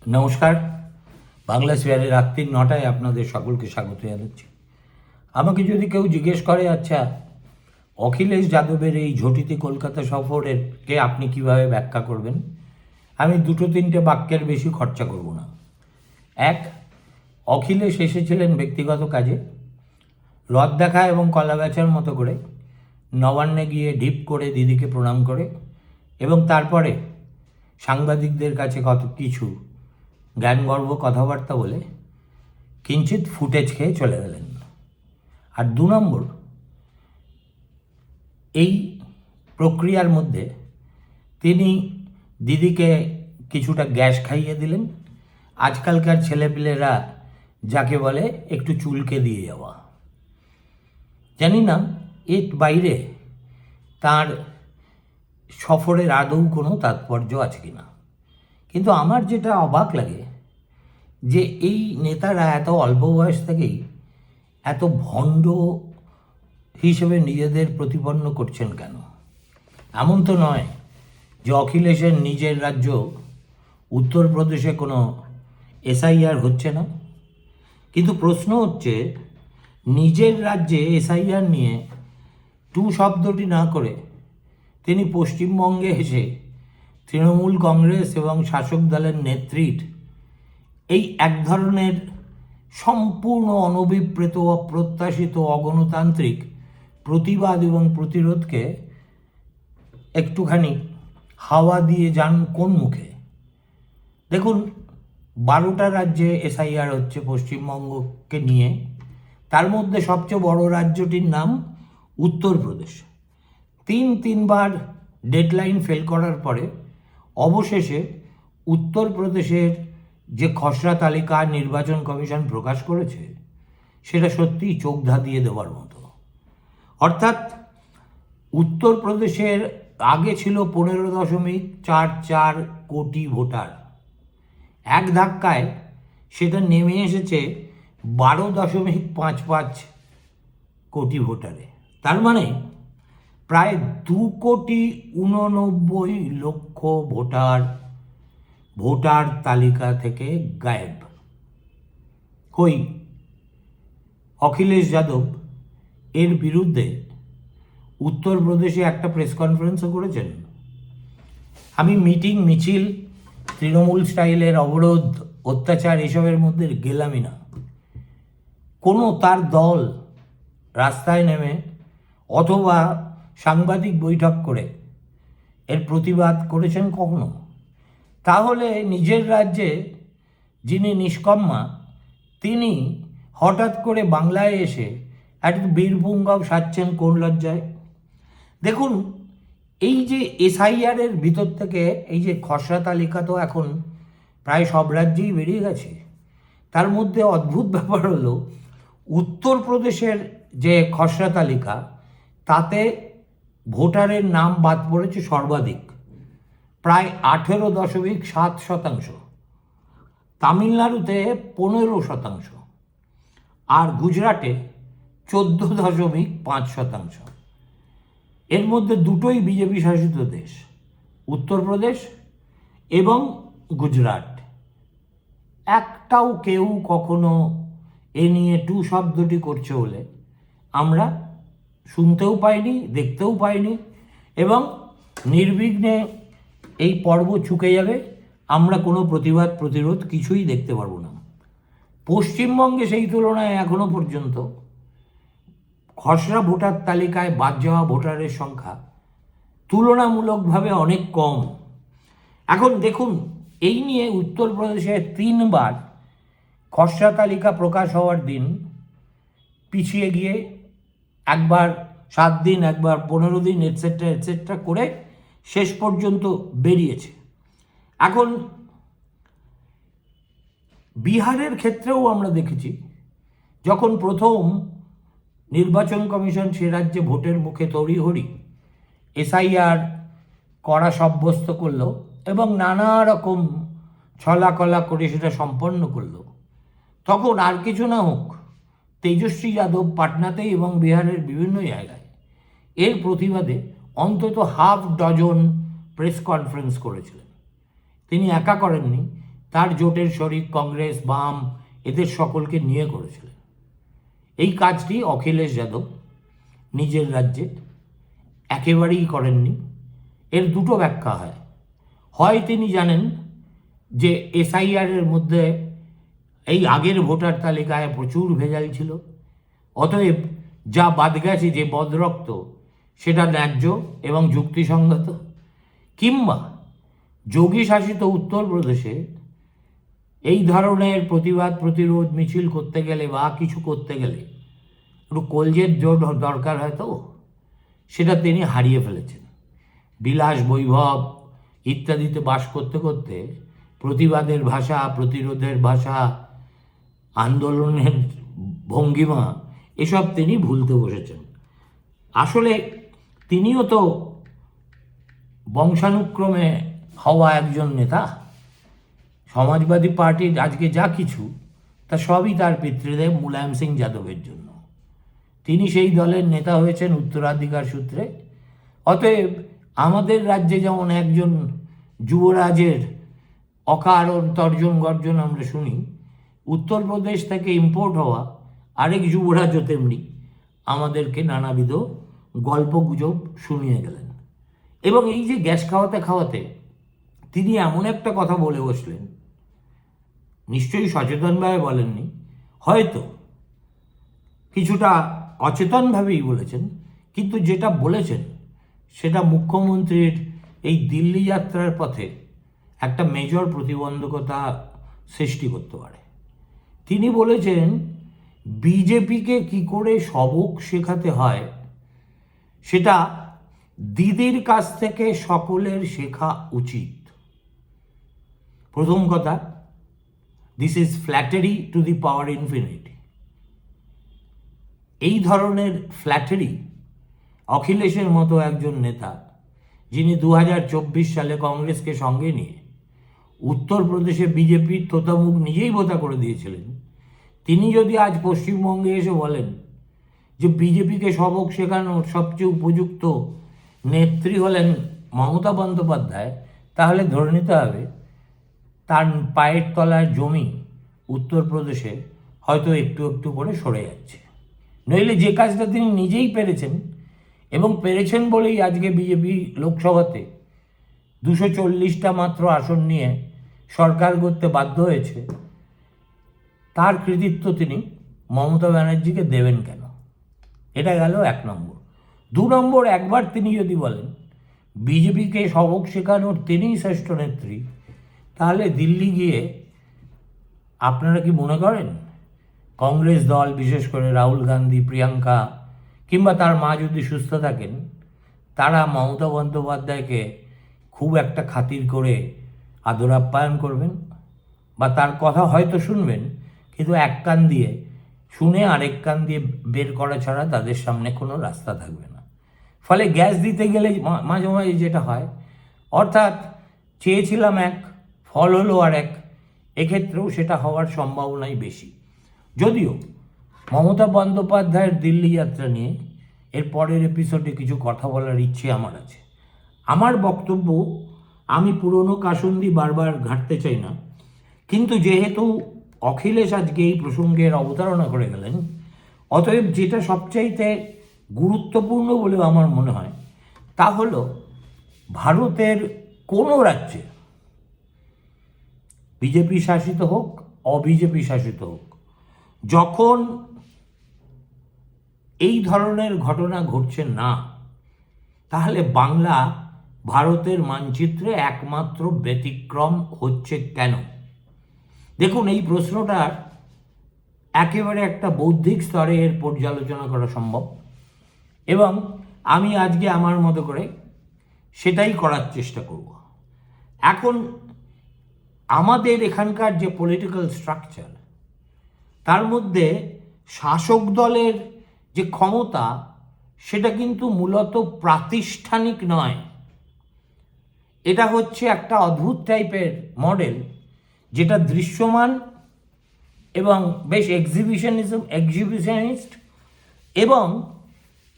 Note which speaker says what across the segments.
Speaker 1: নমস্কার। বাংলা স্পেয়ারে রাত্রি 9টায় আপনাদের সকলকে স্বাগত জানাচ্ছি। আমাকে যদি কেউ জিজ্ঞেস করে, আচ্ছা অখিলেশ যাদবের এই ঝটিতি কলকাতা সফরের কে আপনি কিভাবে ব্যাখ্যা করবেন, আমি দুটো তিনটে বাক্যের বেশি খরচা করব না। এক, অখিলেশ এসেছিলেন ব্যক্তিগত কাজে, রথ দেখা এবং কলা বেচার মতো করে নবান্নে গিয়ে ঢিপ করে দিদিকে প্রণাম করে এবং তারপরে সাংবাদিকদের কাছে কত কিছু জ্ঞানগর্ভ কথাবার্তা বলে কিঞ্চিত ফুটেজ খেয়ে চলে গেলেন। আর 2 নম্বর, এই প্রক্রিয়ার মধ্যে তিনি দিদিকে কিছুটা গ্যাস খাইয়ে দিলেন। আজকালকার ছেলেপিলেরা যাকে বলে একটু চুলকে দিয়ে যাওয়া। জানি না এর বাইরে তার সফরের আদৌ কোনো তাৎপর্য আছে কি না, কিন্তু আমার যেটা অবাক লাগে যে এই নেতারা এত অল্প বয়স থেকেই এত ভণ্ড হিসেবে নিজেদের প্রতিপন্ন করছেন কেন? এমন তো নয় যে অখিলেশের নিজের রাজ্য উত্তরপ্রদেশে কোনো এসআইআর হচ্ছে না, কিন্তু প্রশ্ন হচ্ছে নিজের রাজ্যে এসআইআর নিয়ে শব্দটি না করে তিনি পশ্চিমবঙ্গে এসে তৃণমূল কংগ্রেস এবং শাসক দলের নেতৃত্ব এই এক ধরনের সম্পূর্ণ অনভিপ্রেত অপ্রত্যাশিত অগণতান্ত্রিক প্রতিবাদ এবং প্রতিরোধকে একটুখানি হাওয়া দিয়ে যান কোন মুখে? দেখুন, 12টা রাজ্যে এসআইআর হচ্ছে পশ্চিমবঙ্গকে নিয়ে। তার মধ্যে সবচেয়ে বড় রাজ্যটির নাম উত্তরপ্রদেশ। তিনবার ডেডলাইন ফেল করার পরে অবশেষে উত্তরপ্রদেশের যে খসড়া তালিকা নির্বাচন কমিশন প্রকাশ করেছে সেটা সত্যিই চোখ ধাঁধিয়ে দেওয়ার মতো। অর্থাৎ উত্তরপ্রদেশের আগে ছিল 15.44 কোটি ভোটার, এক ধাক্কায় সেটা নেমে এসেছে 12.55 কোটি ভোটারে। তার মানে প্রায় 2,89,00,000 ভোটার তালিকা থেকে গায়েব। কই অখিলেশ যাদব এর বিরুদ্ধে উত্তরপ্রদেশে একটা প্রেস কনফারেন্সও করেছেন। আমি মিটিং মিছিল তৃণমূল স্টাইলের অবরোধ অত্যাচার এসবের মধ্যে গেলামই না। কোনো তার দল রাস্তায় নেমে অথবা সাংবাদিক বৈঠক করে এর প্রতিবাদ করেছেন কখনো? তাহলে নিজের রাজ্যে যিনি নিষ্কম্মা তিনি হঠাৎ করে বাংলায় এসে একটা বীরপুঙ্গব সাজছেন কোন লজ্জায়? দেখুন, এই যে এসআইআরের ভিতর থেকে এই যে খসড়া তালিকা তো এখন প্রায় সব রাজ্যেই বেরিয়ে গেছে। তার মধ্যে অদ্ভুত ব্যাপার হলো উত্তরপ্রদেশের যে খসড়া তালিকা তাতে ভোটারের নাম বাদ পড়েছে সর্বাধিক, প্রায় 18.7%। তামিলনাড়ুতে 15%, আর গুজরাটে 14.5%। এর মধ্যে দুটোই বিজেপি শাসিত দেশ, উত্তরপ্রদেশ এবং গুজরাট। একটাও কেউ কখনো এ নিয়ে শব্দটি করছে বলে আমরা শুনতেও পাইনি, দেখতেও পাইনি, এবং নির্বিঘ্নে এই পর্ব চুকে যাবে। আমরা কোনো প্রতিবাদ প্রতিরোধ কিছুই দেখতে পারবো না। পশ্চিমবঙ্গে সেই তুলনায় এখনো পর্যন্ত খসড়া ভোটার তালিকায় বাদ যাওয়া ভোটারের সংখ্যা তুলনামূলকভাবে অনেক কম। এখন দেখুন, এই নিয়ে উত্তরপ্রদেশে 3বার খসড়া তালিকা প্রকাশ হওয়ার দিন পিছিয়ে গিয়ে একবার 7 দিন, একবার 15 দিন, এটসেট্রা করে শেষ পর্যন্ত বেরিয়েছে। এখন বিহারের ক্ষেত্রেও আমরা দেখেছি, যখন প্রথম নির্বাচন কমিশন সে রাজ্যে ভোটের মুখে তড়িঘড়ি এসআইআর করা সাব্যস্ত করলো এবং নানা রকম ছলাকলা করে সেটা সম্পন্ন করলো, তখন আর কিছু না হোক তেজস্বী যাদব পাটনাতে এবং বিহারের বিভিন্ন জায়গায় এর প্রতিবাদে অন্তত 6 ডজন প্রেস কনফারেন্স করেছিলেন। তিনি একা করেননি, তার জোটের শরিক কংগ্রেস, বাম, এদের সকলকে নিয়ে করেছিলেন। এই কাজটি অখিলেশ যাদব নিজের রাজ্যে একেবারেই করেননি। এর দুটো ব্যাখ্যা হয়। হয় তিনি জানেন যে এসআইআরের মধ্যে এই আগের ভোটার তালিকায় প্রচুর ভেজাল ছিল, অতএব যা বাদ গেছে, যে বদরক্ত, সেটা ন্যায্য এবং যুক্তিসঙ্গত। কিংবা যোগী শাসিত উত্তরপ্রদেশে এই ধরনের প্রতিবাদ প্রতিরোধ মিছিল করতে গেলে বা কিছু করতে গেলে একটু কলজের জোর দরকার হয়, তো সেটা তিনি হারিয়ে ফেলেছেন। বিলাস বৈভব ইত্যাদিতে বাস করতে করতে প্রতিবাদের ভাষা, প্রতিরোধের ভাষা, আন্দোলনের ভঙ্গিমা, এসব তিনি ভুলতে বসেছেন। আসলে তিনিও তো বংশানুক্রমে হওয়া একজন নেতা। সমাজবাদী পার্টির আজকে যা কিছু, তা সবই তার পিতৃদেব মুলায়ম সিং যাদবের জন্য। তিনি সেই দলের নেতা হয়েছেন উত্তরাধিকার সূত্রে। অতএব আমাদের রাজ্যে যেমন একজন যুবরাজের অকারণ তর্জন গর্জন আমরা শুনি, উত্তরপ্রদেশ থেকে ইম্পোর্ট হওয়া আরেক যুবরাজও তেমনি আমাদেরকে নানাবিধ গল্পগুজব শুনিয়ে গেলেন। এবং এই যে গ্যাস খাওয়াতে খাওয়াতে তিনি এমন একটা কথা বলে বসলেন, নিশ্চয়ই সচেতনভাবে বলেননি, হয়তো কিছুটা অচেতনভাবেই বলেছেন, কিন্তু যেটা বলেছেন সেটা মুখ্যমন্ত্রীর এই দিল্লি যাত্রার পথে একটা মেজর প্রতিবন্ধকতা সৃষ্টি করতে পারে। তিনি বলেছেন বিজেপিকে কি করে সবক শেখাতে হয় সেটা দিদির কাছ থেকে সকলের শেখা উচিত। প্রথম কথা, this is flattery to the power infinity. এই ধরনের ফ্ল্যাটারি অখিলেশের মতো একজন নেতা, যিনি 2024 সালে কংগ্রেসকে সঙ্গে নিয়ে উত্তরপ্রদেশে বিজেপির তোতামুখ নিজেই ভোতা করে দিয়েছিলেন, তিনি যদি আজ পশ্চিমবঙ্গে এসে বলেন যে বিজেপিকে সবক শেখানোর সবচেয়ে উপযুক্ত নেত্রী হলেন মমতা বন্দ্যোপাধ্যায়, তাহলে ধরে নিতে হবে তার পায়ের তলার জমি উত্তরপ্রদেশে হয়তো একটু একটু করে সরে যাচ্ছে। নইলে যে কাজটা তিনি নিজেই পেরেছেন, এবং পেরেছেন বলেই আজকে বিজেপি লোকসভাতে 240টা মাত্র আসন নিয়ে সরকার করতে বাধ্য হয়েছে, তার কৃতিত্ব তিনি মমতা ব্যানার্জিকে দেবেন কেন? এটা গেল 1 নম্বর। 2 নম্বর, একবার তিনি যদি বলেন বিজেপিকে সবক শেখানোর তিনিই শ্রেষ্ঠ নেত্রী, তাহলে দিল্লি গিয়ে আপনারা কি মনে করেন কংগ্রেস দল, বিশেষ করে রাহুল গান্ধী, প্রিয়াঙ্কা কিংবা তার মা যদি সুস্থ থাকেন, তারা মমতা বন্দ্যোপাধ্যায়কে খুব একটা খাতির করে আদর আপ্যায়ন করবেন? বা তার কথা হয়তো শুনবেন, কিন্তু এক কান দিয়ে শুনে আরেক কান দিয়ে বের করা ছাড়া তাদের সামনে কোনো রাস্তা থাকবে না। ফলে গ্যাস দিতে গেলে মাঝে মাঝে যেটা হয়, অর্থাৎ চেয়েছিলাম এক, ফল হলো আর এক, এক্ষেত্রেও সেটা হওয়ার সম্ভাবনাই বেশি। যদিও মমতা বন্দ্যোপাধ্যায়ের দিল্লি যাত্রা নিয়ে এর পরের এপিসোডে কিছু কথা বলার ইচ্ছে আমার আছে। আমার বক্তব্য আমি পুরনো কাসুন্দি বারবার ঘাঁটতে চাই না, কিন্তু যেহেতু অখিলেশ আজকে এই প্রসঙ্গের অবতারণা করে গেলেন, অতএব যেটা সবচাইতে গুরুত্বপূর্ণ বলে আমার মনে হয় তা হলো ভারতের কোনো রাজ্যে, বিজেপি শাসিত হোক অবিজেপি শাসিত হোক, যখন এই ধরনের ঘটনা ঘটছে না, তাহলে বাংলা ভারতের মানচিত্রে একমাত্র ব্যতিক্রম হচ্ছে কেন? দেখুন, এই প্রশ্নটার একেবারে একটা বৌদ্ধিক স্তরে এর পর্যালোচনা করা সম্ভব, এবং আমি আজকে আমার মতো করে সেটাই করার চেষ্টা করব। এখন আমাদের এখানকার যে পলিটিক্যাল স্ট্রাকচার, তার মধ্যে শাসক দলের যে ক্ষমতা, সেটা কিন্তু মূলত প্রাতিষ্ঠানিক নয়। এটা হচ্ছে একটা অদ্ভুত টাইপের মডেল, যেটা দৃশ্যমান এবং বেশ এক্সিবিশনিস্ট এবং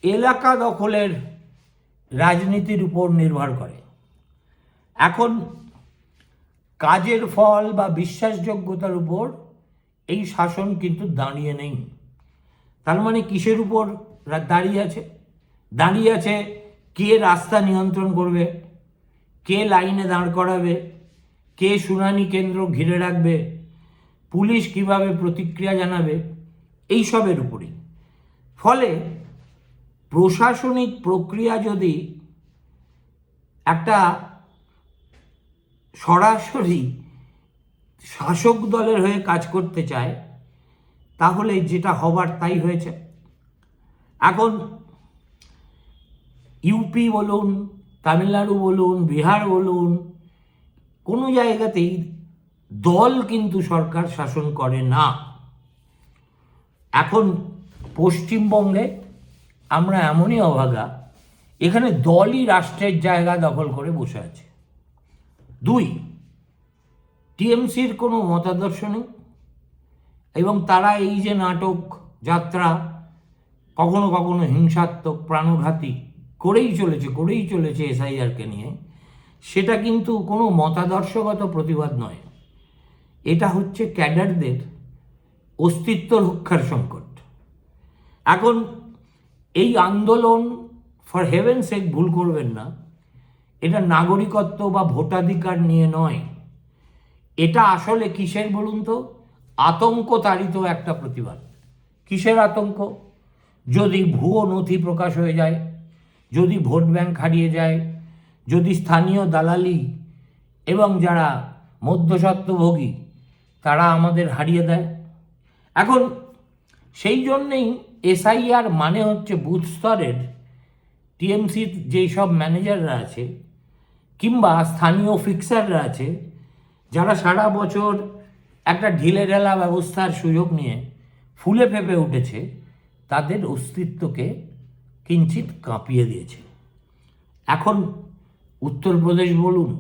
Speaker 1: এলাকা দখলের রাজনীতির উপর নির্ভর করে। এখন কাজের ফল বা বিশ্বাসযোগ্যতার উপর এই শাসন কিন্তু দাঁড়িয়ে নেই। তার মানে কিসের উপর দাঁড়িয়ে আছে কে রাস্তা নিয়ন্ত্রণ করবে, কে লাইনে দাঁড় করাবে, কে শুনানি কেন্দ্র ঘিরে রাখবে, পুলিশ কিভাবে প্রতিক্রিয়া জানাবে, এইসবের উপরই। ফলে প্রশাসনিক প্রক্রিয়া যদি একটা সরাসরি শাসক দলের হয়ে কাজ করতে চায়, তাহলে যেটা হবার তাই হয়েছে। এখন ইউপি বলুন, তামিলনাড়ু বলুন, বিহার বলুন, কোনো জায়গাতেই দল কিন্তু সরকার শাসন করে না। এখন পশ্চিমবঙ্গে আমরা এমনই অভাগা, এখানে দলই রাষ্ট্রের জায়গা দখল করে বসে আছে। 2, টিএমসির কোনো মতাদর্শ নেই, এবং তারা এই যে নাটক যাত্রা কখনো কখনো হিংসাত্মক প্রাণঘাতী করেই চলেছে এসআইআরকে নিয়ে, সেটা কিন্তু কোনো মতাদর্শগত প্রতিবাদ নয়, এটা হচ্ছে ক্যাডারদের অস্তিত্ব রক্ষার সংকট। এখন এই আন্দোলন, ফর হেভেন সেক ভুল করবেন না, এটা নাগরিকত্ব বা ভোটাধিকার নিয়ে নয়, এটা আসলে কিসের বলুন তো, আতঙ্ক তাড়িত একটা প্রতিবাদ। কিসের আতঙ্ক? যদি ভুয়ো নথি প্রকাশ হয়ে যায়, যদি ভোট ব্যাংক হারিয়ে যায়, যদি স্থানীয় দালালি এবং যারা মধ্যস্বত্বভোগী তারা আমাদের হারিয়ে দেয়। এখন সেই জন্যেই এসআইআর মানে হচ্ছে বুথ স্তরের টিএমসির যেই সব ম্যানেজাররা আছে কিংবা স্থানীয় ফিক্সাররা আছে, যারা সারা বছর একটা ঢিলেঢালা ব্যবস্থার সুযোগ নিয়ে ফুলে ফেঁপে উঠেছে, তাদের অস্তিত্বকে কিঞ্চিৎ কাঁপিয়ে দিয়েছে। এখন উত্তরপ্রদেশ বলুন,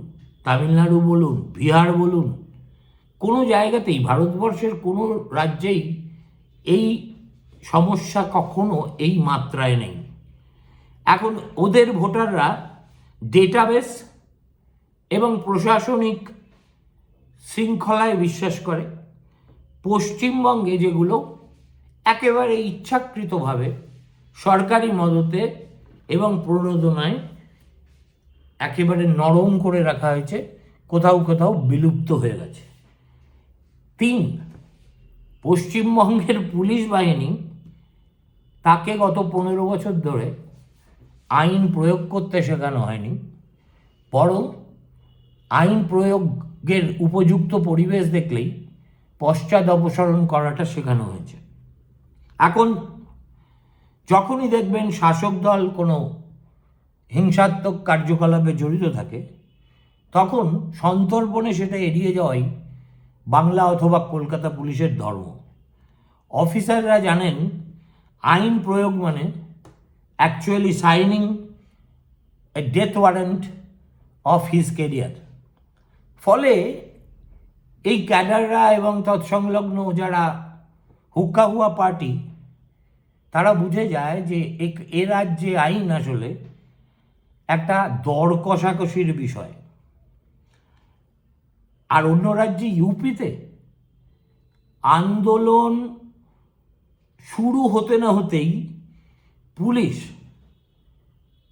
Speaker 1: তামিলনাড়ু বলুন, বিহার বলুন, কোনো জায়গাতেই, ভারতবর্ষের কোনো রাজ্যেই এই সমস্যা কখনো এই মাত্রায় নেই। এখন ওদের ভোটাররা ডেটাবেস এবং প্রশাসনিক শৃঙ্খলায় বিশ্বাস করে। পশ্চিমবঙ্গে যেগুলো একেবারে ইচ্ছাকৃতভাবে সরকারি মদতে এবং প্রণোদনায় একেবারে নরম করে রাখা হয়েছে, কোথাও কোথাও বিলুপ্ত হয়ে গেছে। 3, পশ্চিমবঙ্গের পুলিশ বাহিনী, তাকে গত 15 বছর ধরে আইন প্রয়োগ করতে শেখানো হয়নি, বরং আইন প্রয়োগের উপযুক্ত পরিবেশ দেখলেই পশ্চাৎ অপসারণ করাটা শেখানো হয়েছে। এখন যখনই দেখবেন শাসক দল কোনো হিংসাত্মক কার্যকলাপে জড়িত থাকে, তখন সন্তর্পণে সেটা এড়িয়ে যাওয়াই বাংলা অথবা কলকাতা পুলিশের ধর্ম। অফিসাররা জানেন আইন প্রয়োগ মানে actually signing a death warrant of his career. ফলে এই ক্যাডাররা এবং তৎসংলগ্ন যারা হুক্কা হুয়া পার্টি, তারা বুঝে যায় যে এ রাজ্যে আইন আসলে একটা দর কষাকষির বিষয়। আর অন্য রাজ্যে ইউপিতে আন্দোলন শুরু হতে না হতেই পুলিশ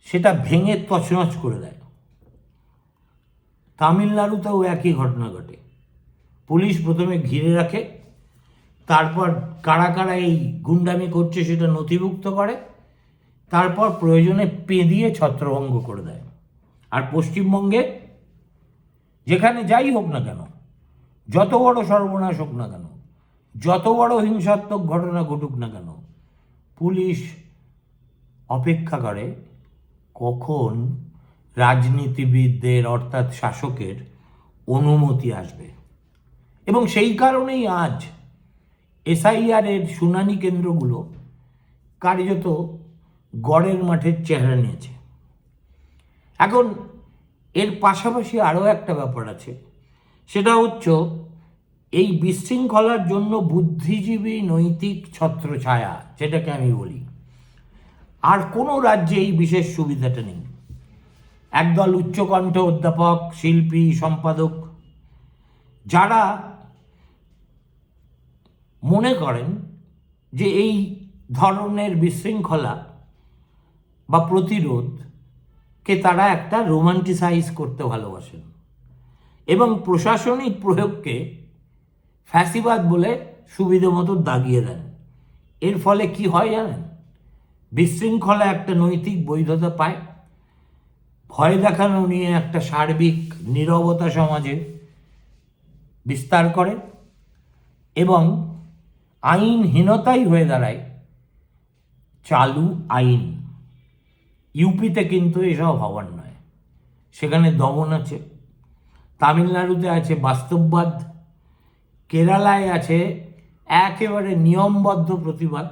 Speaker 1: সেটা ভেঙে তছনছ করে দেয়। তামিলনাড়ুতেও একই ঘটনা ঘটে। পুলিশ প্রথমে ঘিরে রাখে, তারপর কারা কারা এই গুন্ডামি করছে সেটা নথিভুক্ত করে, তারপর প্রয়োজনে পেঁদিয়ে ছত্রভঙ্গ করে দেয়। আর পশ্চিমবঙ্গে যেখানে যাই হোক না কেন, যত বড় সর্বনাশ হোক না কেন, যত বড় হিংসাত্মক ঘটনা ঘটুক না কেন, পুলিশ অপেক্ষা করে কখন রাজনীতিবিদদের অর্থাৎ শাসকের অনুমতি আসবে। এবং সেই কারণেই আজ এসআইআরের শুনানি কেন্দ্রগুলো কার্যত গড়ের মাঠের চেহারা নিয়েছে। এখন এর পাশাপাশি আরও একটা ব্যাপার আছে, সেটা হচ্ছে এই বিশৃঙ্খলার জন্য বুদ্ধিজীবী নৈতিক ছত্রছায়া, যেটাকে আমি বলি, আর কোনো রাজ্যে এই বিশেষ সুবিধাটা নেই। একদল উচ্চকণ্ঠ অধ্যাপক, শিল্পী, সম্পাদক যারা মনে করেন যে এই ধরনের বিশৃঙ্খলা বা প্রতিরোধকে তারা একটা রোমান্টিসাইজ করতে ভালোবাসেন এবং প্রশাসনিক প্রয়োগকে ফ্যাসিবাদ বলে সুবিধে মতো দাগিয়ে দেন। এর ফলে কি হয় জানেন? বিশৃঙ্খলা একটা নৈতিক বৈধতা পায়, ভয় দেখানো নিয়ে একটা সার্বিক নীরবতা সমাজে বিস্তার করে এবং আইনহীনতাই হয়ে দাঁড়ায় চালু আইন। ইউপিতে কিন্তু এসব হওয়ার নয়, সেখানে দমন আছে, তামিলনাড়ুতে আছে বাস্তববাদ, কেরালায় আছে একেবারে নিয়মবদ্ধ প্রতিবাদ,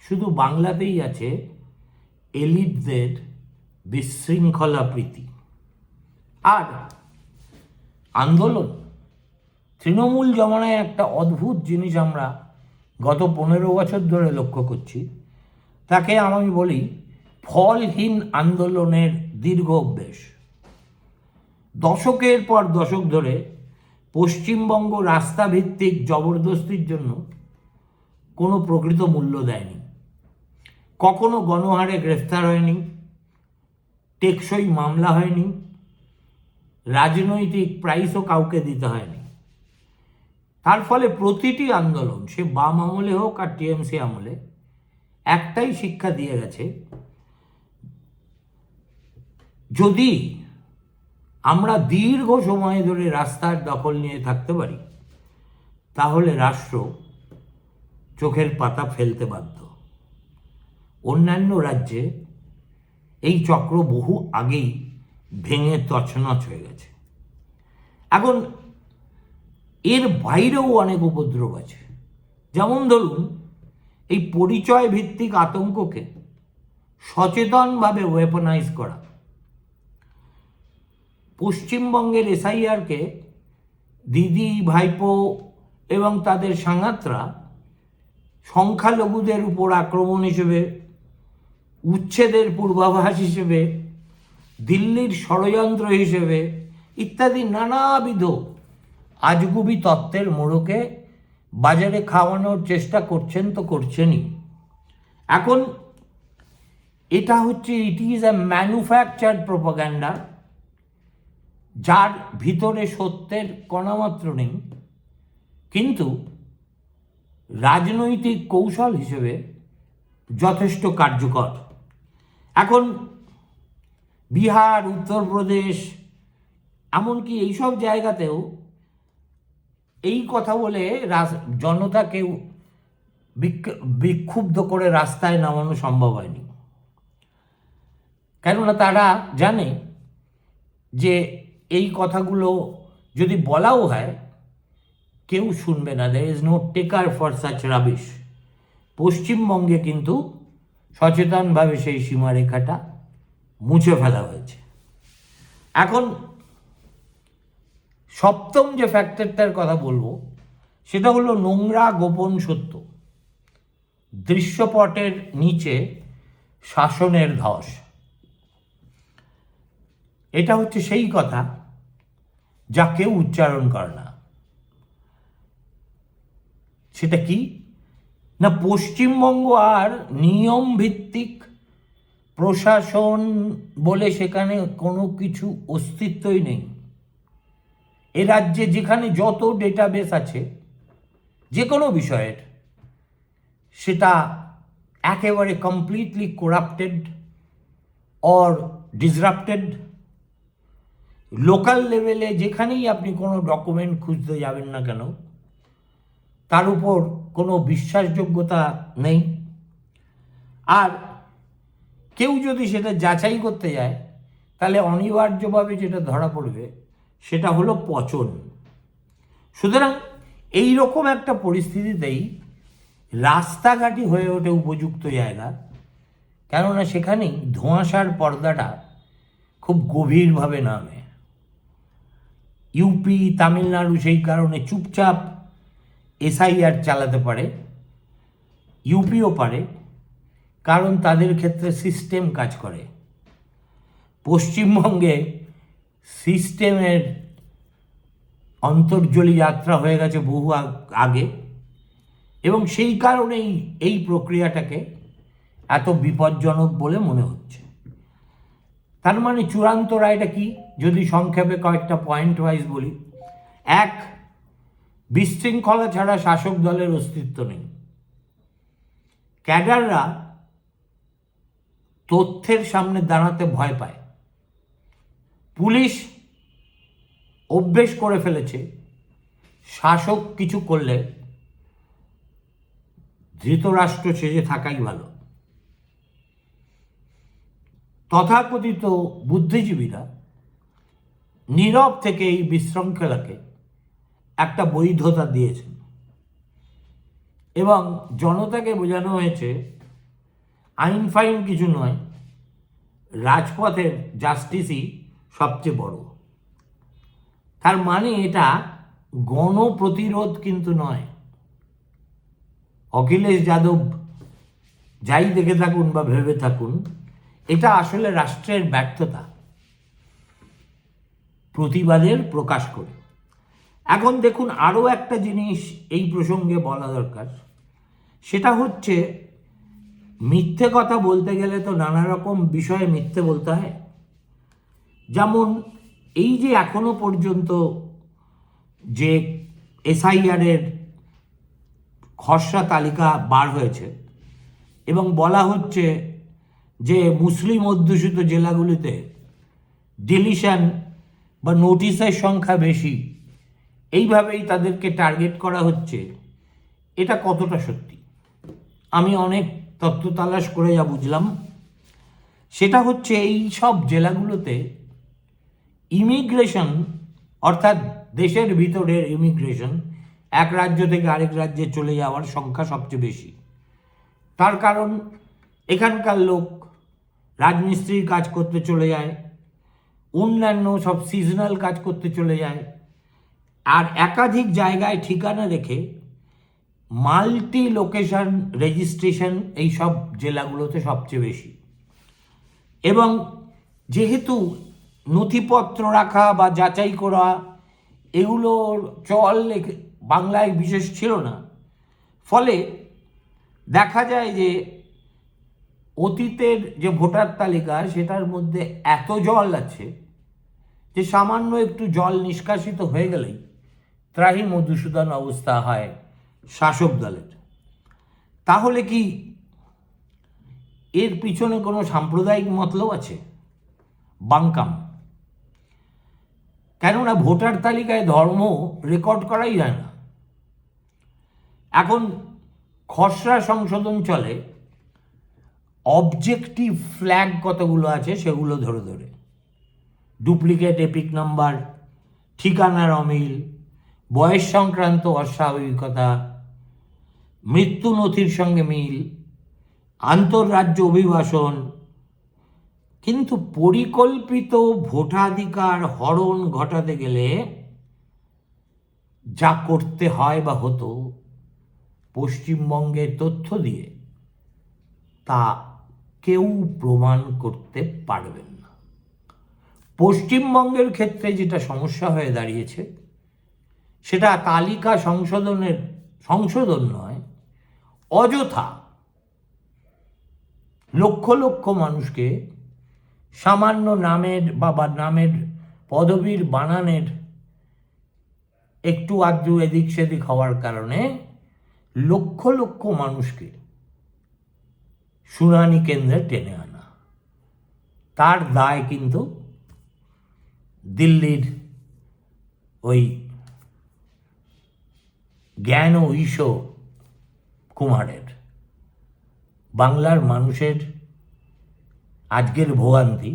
Speaker 1: শুধু বাংলাতেই আছে এলিটদের বিশৃঙ্খলা প্রীতি। আর আন্দোলন, তৃণমূল জমানায় একটা অদ্ভুত জিনিস আমরা গত 15 বছর ধরে লক্ষ্য করছি, তাকে আমি বলি ফলহীন আন্দোলনের দীর্ঘ অভ্যেস। দশকের পর দশক ধরে পশ্চিমবঙ্গ রাস্তাভিত্তিক জবরদস্তির জন্য কোনো প্রকৃত মূল্য দেয়নি, কখনো গণহারে গ্রেফতার হয়নি, টেকসই মামলা হয়নি, রাজনৈতিক প্রাইসও কাউকে দিতে হয়নি। তার ফলে প্রতিটি আন্দোলন, সে বাম আমলে হোক আর টিএমসি আমলে, একটাই শিক্ষা দিয়ে গেছে, যদি আমরা দীর্ঘ সময় ধরে রাস্তার দখল নিয়ে থাকতে পারি তাহলে রাষ্ট্র চোখের পাতা ফেলতে বাধ্য। অন্যান্য রাজ্যে এই চক্র বহু আগেই ভেঙে তছনছ হয়ে গেছে। এখন এর বাইরেও অনেক উপদ্রব আছে, যেমন ধরুন এই পরিচয় ভিত্তিক আতঙ্ককে সচেতনভাবে ওয়েপনাইজ করা। পশ্চিমবঙ্গের এসআইআরকে দিদি, ভাইপো এবং তাদের সাঙ্গাতরা সংখ্যালঘুদের উপর আক্রমণ হিসেবে, উচ্ছেদের পূর্বাভাস হিসেবে, দিল্লির ষড়যন্ত্র হিসেবে ইত্যাদি নানাবিধ আজগুবি তত্ত্বের মোড়কে বাজারে খাওয়ানোর চেষ্টা করছেন তো করছেনই। এখন এটা হচ্ছে it is a manufactured propaganda, যার ভিতরে সত্যের কণামাত্র নেই, কিন্তু রাজনৈতিক কৌশল হিসেবে যথেষ্ট কার্যকর। এখন বিহার, উত্তরপ্রদেশ, এমনকি এইসব জায়গাতেও এই কথা বলে জনতাকে বিক্ষুব্ধ করে রাস্তায় নামানো সম্ভব হয়নি, কেননা তারা জানে যে এই কথাগুলো যদি বলাও হয় কেউ শুনবে না, there is no taker for such rubbish। পশ্চিমবঙ্গে কিন্তু সচেতনভাবে সেই সীমারেখাটা মুছে ফেলা হয়েছে। এখন সপ্তম যে ফ্যাক্টরটার কথা বলবো সেটা হলো নোংরা গোপন সত্য, দৃশ্যপটের নিচে শাসনের ধস। এটা হচ্ছে সেই কথা যা কেউ উচ্চারণ করে না। সেটা কি না, পশ্চিমবঙ্গ আর নিয়ম ভিত্তিক প্রশাসন বলে সেখানে কোনো কিছু অস্তিত্বই নেই। এ রাজ্যে যেখানে যত ডেটাবেস আছে যে কোনো বিষয়ের, সেটা একেবারে completely corrupted or disrupted. Local লেভেলে যেখানেই আপনি কোনো ডকুমেন্ট খুঁজতে যাবেন না কেন, তার উপর কোনো বিশ্বাসযোগ্যতা নেই। আর কেউ যদি সেটা যাচাই করতে যায় তাহলে অনিবার্যভাবে যেটা ধরা পড়বে সেটা হলো পচন। সুতরাং এই রকম একটা পরিস্থিতিতেই রাস্তাঘাটই হয়ে ওঠে উপযুক্ত জায়গা, কেননা সেখানেই ধোঁয়াশার পর্দাটা খুব গভীরভাবে নামে। ইউপি, তামিলনাড়ু সেই কারণে চুপচাপ এসআইআর চালাতে পারে, ইউপিও পারে, কারণ তাদের ক্ষেত্রে সিস্টেম কাজ করে। পশ্চিমবঙ্গে সিস্টেমের অন্তর্জলী যাত্রা হয়ে গেছে বহু আগে, এবং সেই কারণেই এই প্রক্রিয়াটাকে এত বিপজ্জনক বলে মনে হচ্ছে। তার মানে চূড়ান্ত রায়টা কি, যদি সংক্ষেপে কয়েকটা পয়েন্ট ওয়াইজ বলি। এক, বিশৃঙ্খলা ছাড়া শাসক দলের অস্তিত্ব নেই। ক্যাডাররা তথ্যের সামনে দাঁড়াতে ভয় পায়। পুলিশ অভ্যেস করে ফেলেছে শাসক কিছু করলে ধৃতরাষ্ট্র সেজে থাকাই ভালো। তথাকথিত বুদ্ধিজীবীরা নীরব থেকে এই বিশৃঙ্খলাকে একটা বৈধতা দিয়েছেন এবং জনতাকে বোঝানো হয়েছে আইন ফাইন কিছু নয়, রাজপথের জাস্টিসই সবচেয়ে বড়। তার মানে এটা গণপ্রতিরোধ কিন্তু নয়। অখিলেশ যাদব যাই দেখে থাকুন বা ভেবে থাকুন, এটা আসলে রাষ্ট্রের ব্যর্থতা প্রতিবাদের প্রকাশ করে। এখন দেখুন, আরও একটা জিনিস এই প্রসঙ্গে বলা দরকার, সেটা হচ্ছে মিথ্যে কথা বলতে গেলে তো নানা রকম বিষয়ে মিথ্যে বলতে হয়। যেমন এই যে এখনো পর্যন্ত যে এসআইআরের খসড়া তালিকা বার হয়েছে এবং বলা হচ্ছে যে মুসলিম অধ্যুষিত জেলাগুলিতে ডিলিশন বা নোটিশের সংখ্যা বেশি, এইভাবেই তাদেরকে টার্গেট করা হচ্ছে, এটা কতটা সত্যি? আমি অনেক তথ্য তালাশ করে যা বুঝলাম, সেটা হচ্ছে এই সব জেলাগুলোতে ইমিগ্রেশন, অর্থাৎ দেশের ভিতরের ইমিগ্রেশন, এক রাজ্য থেকে আরেক রাজ্যে চলে যাওয়ার সংখ্যা সবচেয়ে বেশি। তার কারণ এখানকার লোক রাজমিস্ত্রির কাজ করতে চলে যায়, অন্যান্য সব সিজনাল কাজ করতে চলে যায়, আর একাধিক জায়গায় ঠিকানা রেখে মাল্টি লোকেশন রেজিস্ট্রেশন এই সব জেলাগুলোতে সবচেয়ে বেশি। এবং যেহেতু নথিপত্র রাখা বা যাচাই করা এগুলোর চল বাংলায় বিশেষ ছিল না, ফলে দেখা যায় যে অতীতের যে ভোটার তালিকা সেটার মধ্যে এত জল আছে যে সামান্য একটু জল নিষ্কাশিত হয়ে গেলেই ত্রাহি মধুসূদন অবস্থা হয় শাসক দলের। তাহলে কি এর পিছনে কোনো সাম্প্রদায়িক মতলব আছে? বাঙ্কাম। কেননা ভোটার তালিকায় ধর্ম রেকর্ড করাই যায় না। এখন খসড়া সংশোধন চলে, অবজেক্টিভ ফ্ল্যাগ কতগুলো আছে সেগুলো ধরে ধরে, ডুপ্লিকেট এপিক নাম্বার, ঠিকানার অমিল, বয়স সংক্রান্ত অস্বাভাবিকতা, মৃত্যু নথির সঙ্গে মিল, আন্তঃরাজ্য অভিবাসন। কিন্তু পরিকল্পিত ভোটাধিকার হরণ ঘটাতে গেলে যা করতে হয় বা হতো পশ্চিমবঙ্গের তথ্য দিয়ে, তা কেউ প্রমাণ করতে পারবেন না। পশ্চিমবঙ্গের ক্ষেত্রে যেটা সমস্যা হয়ে দাঁড়িয়েছে, সেটা তালিকা সংশোধন নয়, অযথা লক্ষ লক্ষ মানুষকে সামান্য নামের বা নামের পদবীর বানানের একটু আধটু এদিক সেদিক হওয়ার কারণে লক্ষ লক্ষ মানুষকে শুনানি কেন্দ্রে টেনে আনা। তার দায় কিন্তু দিল্লির ওই জ্ঞান ও ঈশ কুমারের। বাংলার মানুষের আজকের ভোগান্তি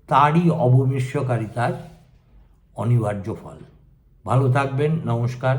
Speaker 1: তারই অবমিশ্রকারিতার অনিবার্য ফল। ভালো থাকবেন, নমস্কার।